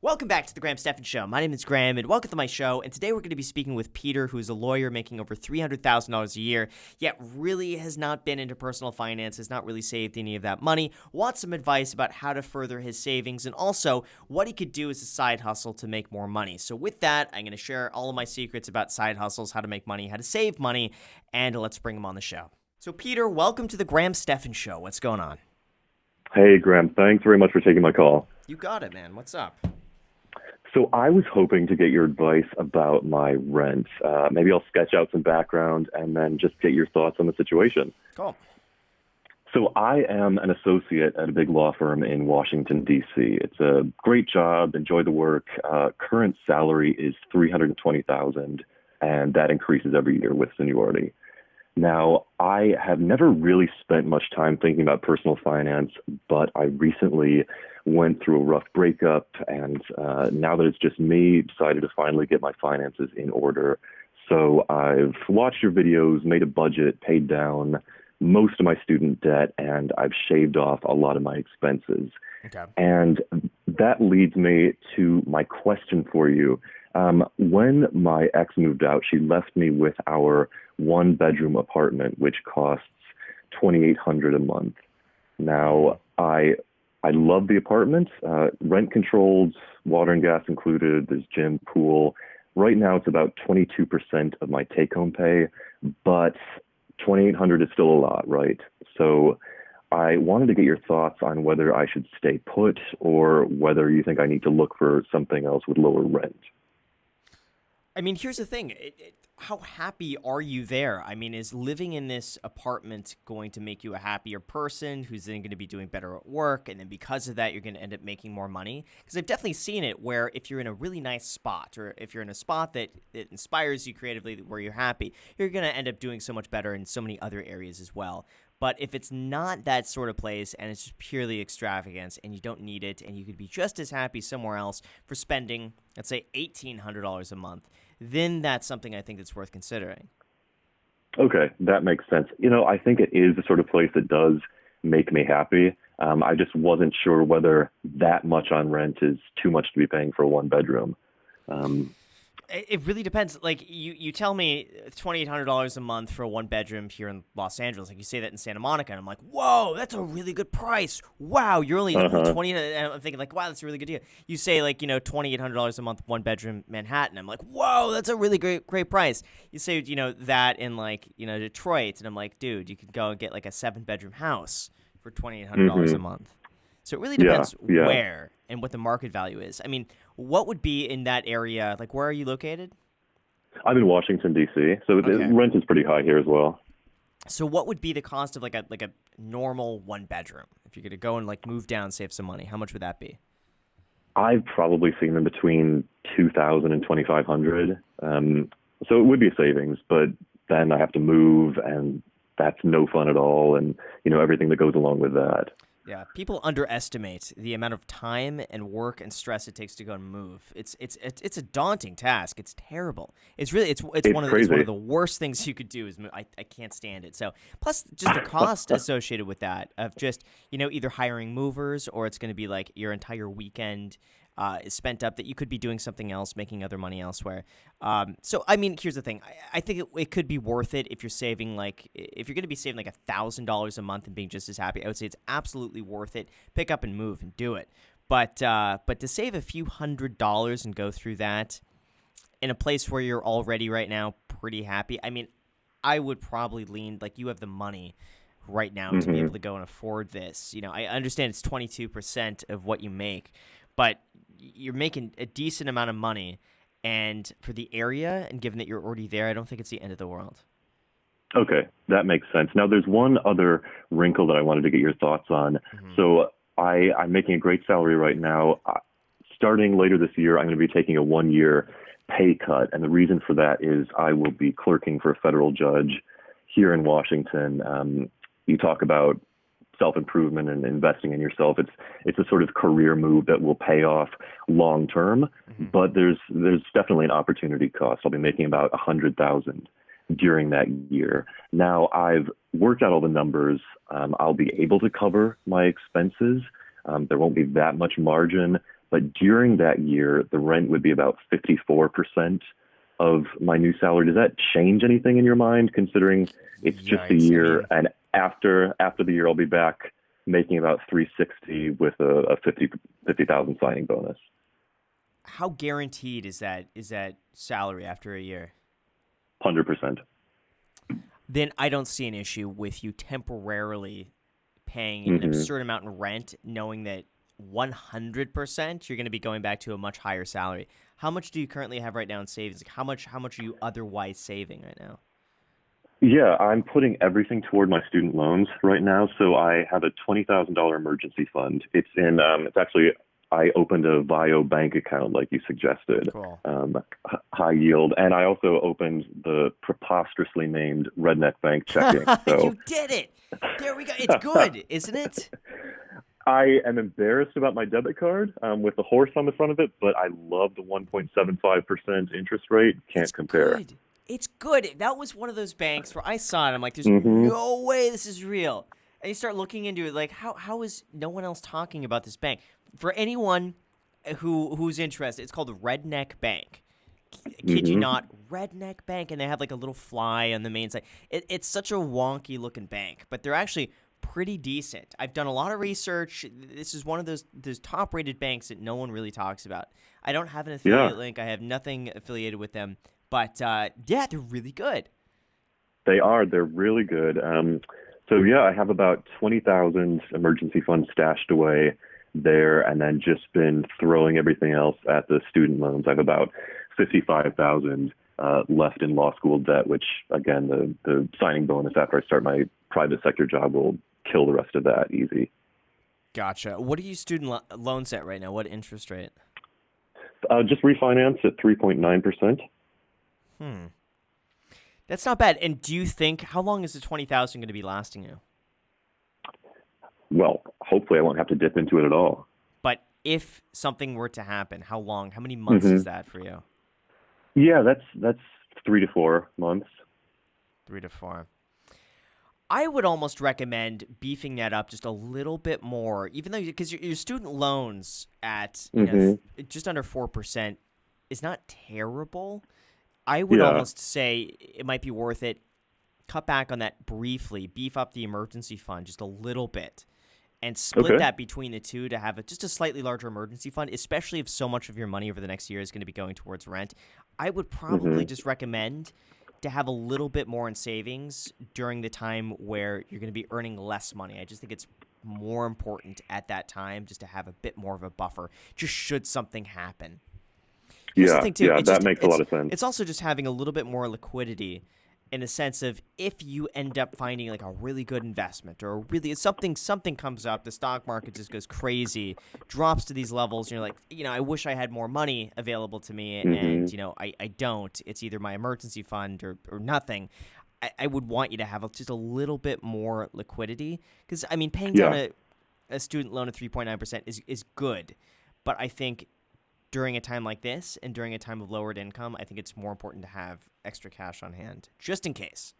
Welcome back to the Stephan Show. My name is Graham, and welcome to my show. And today we're going to be speaking with Peter, who's a lawyer making over $300,000 a year, yet really has not been into personal finance, has not really saved any of that money, wants some advice about how to further his savings, and also what he could do as a side hustle to make more money. So with that, I'm going to share all of my secrets about side hustles, how to make money, how to save money, and let's bring him on the show. So Peter, welcome to the Stephan Show. What's going on? Hey, Graham. Thanks very much for taking my call. You got it, man. What's up? So I was hoping to get your advice about my rent. Maybe I'll sketch out some background and then just get your thoughts on the situation. Cool. So I am an associate at a big law firm in Washington, D.C. It's a great job, enjoy the work. Current salary is $320,000, and that increases every year with seniority. Now, I have never really spent much time thinking about personal finance, but I recently went through a rough breakup, and now that it's just me, decided to finally get my finances in order. So I've watched your videos, made a budget, paid down most of my student debt, and I've shaved off a lot of my expenses. Okay. And that leads me to my question for you. When my ex moved out, she left me with our one-bedroom apartment, which costs $2,800 a month. Now, I love the apartment, rent-controlled, water and gas included, there's gym, pool. Right now, it's about 22% of my take-home pay, but $2,800 is still a lot, right? So I wanted to get your thoughts on whether I should stay put or whether you think I need to look for something else with lower rent. I mean, here's the thing. How happy are you there? I mean, is living in this apartment going to make you a happier person who's then going to be doing better at work? And then because of that, you're going to end up making more money? Because I've definitely seen it where if you're in a really nice spot or if you're in a spot that inspires you creatively, where you're happy, you're going to end up doing so much better in so many other areas as well. But if it's not that sort of place and it's just purely extravagance and you don't need it and you could be just as happy somewhere else for spending, let's say, $1,800 a month, then that's something I think that's worth considering. Okay, that makes sense. I think it is the sort of place that does make me happy. I just wasn't sure whether that much on rent is too much to be paying for a one bedroom. It really depends. Like you tell me $2,800 a month for a one bedroom here in Los Angeles. Like you say that in Santa Monica, and I'm like, whoa, that's a really good price. Wow, you're only 20. And I'm thinking like, wow, that's a really good deal. You say like $2,800 a month, one bedroom Manhattan. I'm like, whoa, that's a really great price. You say that in like Detroit, and I'm like, dude, you could go and get like a 7-bedroom house for $2,800 a month. So it really depends where and what the market value is. I mean, what would be in that area? Like, where are you located? I'm in Washington, D.C., so the rent is pretty high here as well. So what would be the cost of like a normal one bedroom? If you're going to go and like move down, save some money, how much would that be? I've probably seen them between $2,000 and $2,500. So it would be a savings, but then I have to move, and that's no fun at all, and everything that goes along with that. Yeah, people underestimate the amount of time and work and stress it takes to go and move. It's a daunting task. It's terrible. It's one of the worst things you could do is move. I can't stand it. So plus just the cost associated with that of just either hiring movers or it's going to be like your entire weekend is spent up that you could be doing something else, making other money elsewhere. So, I mean, here's the thing. I think it could be worth it if you're saving if you're going to be saving like $1,000 a month and being just as happy, I would say it's absolutely worth it. Pick up and move and do it. But to save a few $100s and go through that in a place where you're already right now pretty happy, I mean, I would probably lean like you have the money right now to be able to go and afford this. I understand it's 22% of what you make, but you're making a decent amount of money, and for the area, and given that you're already there, I don't think it's the end of the world. Okay, that makes sense. Now, there's one other wrinkle that I wanted to get your thoughts on. So I'm making a great salary right now. Starting later this year, I'm going to be taking a 1-year pay cut, and the reason for that is I will be clerking for a federal judge here in Washington. You talk about self-improvement and investing in yourself. It's a sort of career move that will pay off long term, but there's definitely an opportunity cost. I'll be making about $100,000 during that year. Now I've worked out all the numbers. I'll be able to cover my expenses. There won't be that much margin, but during that year, the rent would be about 54% of my new salary. Does that change anything in your mind, considering it's just a Yikes. I year, mean, and after the year, I'll be back making about 360 with a 50,000 signing bonus. how guaranteed is that salary after a year? 100%. Then I don't see an issue with you temporarily paying an Hmm. absurd amount in rent, knowing that 100% you're going to be going back to a much higher salary. How much do you currently have right now in savings? Like how much are you otherwise saving right now? Yeah, I'm putting everything toward my student loans right now. So I have a $20,000 emergency fund. It's actually, I opened a VIO bank account like you suggested, Cool. high yield. And I also opened the preposterously named Redneck Bank checking. So You did it. There we go. It's good, isn't it? I am embarrassed about my debit card with the horse on the front of it, but I love the 1.75% interest rate. It's Can't compare. good. It's good. That was one of those banks where I saw it. I'm like, there's Hmm. no way this is real. And you start looking into it, like, how is no one else talking about this bank? For anyone who's interested, it's called the Redneck Bank. Kid you Hmm. not, Redneck Bank, and they have like a little fly on the main side. It's such a wonky looking bank, but they're actually pretty decent. I've done a lot of research. This is one of those top rated banks that no one really talks about. I don't have an Yeah. affiliate link. I have nothing affiliated with them, but yeah, they're really good. They are. They're really good. So yeah, I have about 20,000 emergency funds stashed away there, and then just been throwing everything else at the student loans. I have about 55,000 left in law school debt, which again, the signing bonus after I start my private sector job will kill the rest of that easy. Gotcha. What are you loans at right now? What interest rate? Just refinance at 3.9%. Hmm. That's not bad. And do you think how long is the 20,000 going to be lasting you? Well, hopefully I won't have to dip into it at all. But if something were to happen, how long? How many months Hmm. is that for you? Yeah, that's 3 to 4 months. 3 to 4. I would almost recommend beefing that up just a little bit more, even though because your student loans at Hmm. just under 4% is not terrible. I would Yeah. almost say it might be worth it. Cut back on that briefly, beef up the emergency fund just a little bit, and split Okay. that between the two to have just a slightly larger emergency fund, especially if so much of your money over the next year is going to be going towards rent. I would probably Hmm. just recommend to have a little bit more in savings during the time where you're going to be earning less money. I just think it's more important at that time just to have a bit more of a buffer, just should something happen. Here's the Yeah, thing too. yeah, It's that just makes a lot of sense. it's also just having a little bit more liquidity in the sense of if you end up finding like a really good investment or really something comes up, the stock market just goes crazy, drops to these levels, and you're like, I wish I had more money available to me, Hmm. and I don't. It's either my emergency fund or nothing. I would want you to have just a little bit more liquidity because I mean paying down Yeah, a student loan at 3.9% is good, but I think during a time like this and during a time of lowered income, I think it's more important to have extra cash on hand just in case.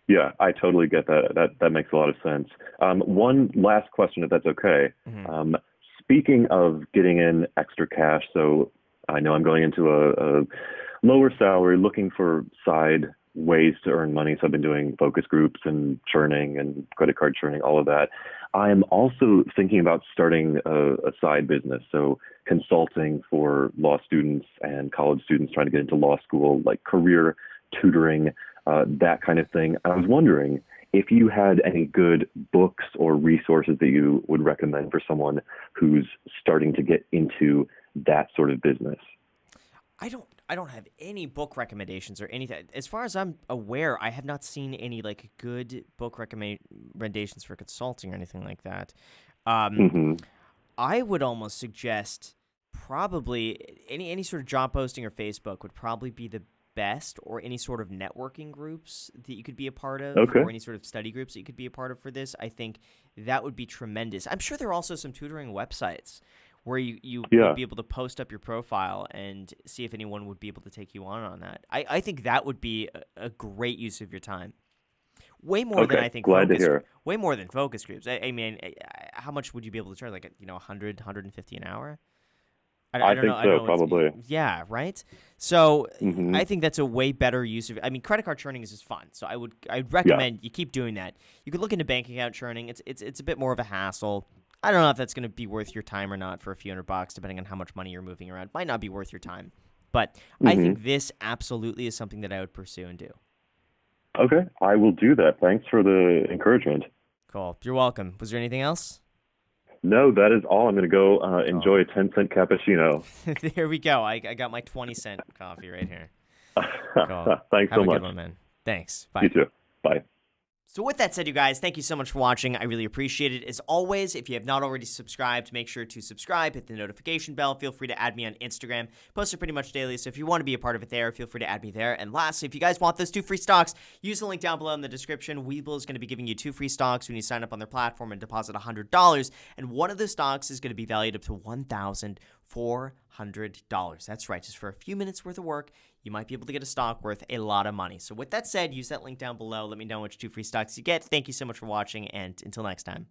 yeah, I totally get that. That makes a lot of sense. One last question, if that's okay. Hmm. Um, Speaking of getting in extra cash, so I know I'm going into a lower salary, looking for side ways to earn money. So I've been doing focus groups and churning and credit card churning, all of that. I am also thinking about starting a side business. So consulting for law students and college students trying to get into law school, like career tutoring, that kind of thing. I was wondering if you had any good books or resources that you would recommend for someone who's starting to get into that sort of business. I don't have any book recommendations or anything. As far as I'm aware, I have not seen any like good book recommendations for consulting or anything like that. Um, Hmm. I would almost suggest probably any sort of job posting or Facebook would probably be the best, or any sort of networking groups that you could be a part of, Okay. or any sort of study groups that you could be a part of for this. I think that would be tremendous. I'm sure there are also some tutoring websites where you would Yeah. be able to post up your profile and see if anyone would be able to take you on that. I think that would be a great use of your time. Way more than Okay. I think Glad to focus. hear. Way more than focus groups. I mean, how much would you be able to charge? Like 100, 150 an hour? I I don't know. think I don't so, know. probably. Yeah, right. So Hmm. I think that's a way better use of. I mean, credit card churning is just fun. So I'd Yeah. recommend you keep doing that. You could look into bank account churning. It's a bit more of a hassle. I don't know if that's going to be worth your time or not for a few $100, depending on how much money you're moving around. Might not be worth your time, but I Hmm. think this absolutely is something that I would pursue and do. Okay, I will do that. Thanks for the encouragement. Cool. You're welcome. Was there anything else? No, that is all. I'm going to go Cool. enjoy a 10-cent cappuccino. There we go. I got my 20-cent coffee right here. Cool. Thanks Have so a good much. one, man. Thanks. You Bye. too. Bye. So with that said, you guys, thank you so much for watching. I really appreciate it. As always, if you have not already subscribed, make sure to subscribe, hit the notification bell. Feel free to add me on Instagram. Post it pretty much daily, so if you want to be a part of it there, feel free to add me there. And lastly, if you guys want those 2 free stocks, use the link down below in the description. Webull is going to be giving you 2 free stocks when you sign up on their platform and deposit $100. And one of the stocks is going to be valued up to $1,400. That's right, just for a few minutes worth of work, you might be able to get a stock worth a lot of money. So with that said, use that link down below. Let me know which 2 free stocks you get. Thank you so much for watching, and until next time.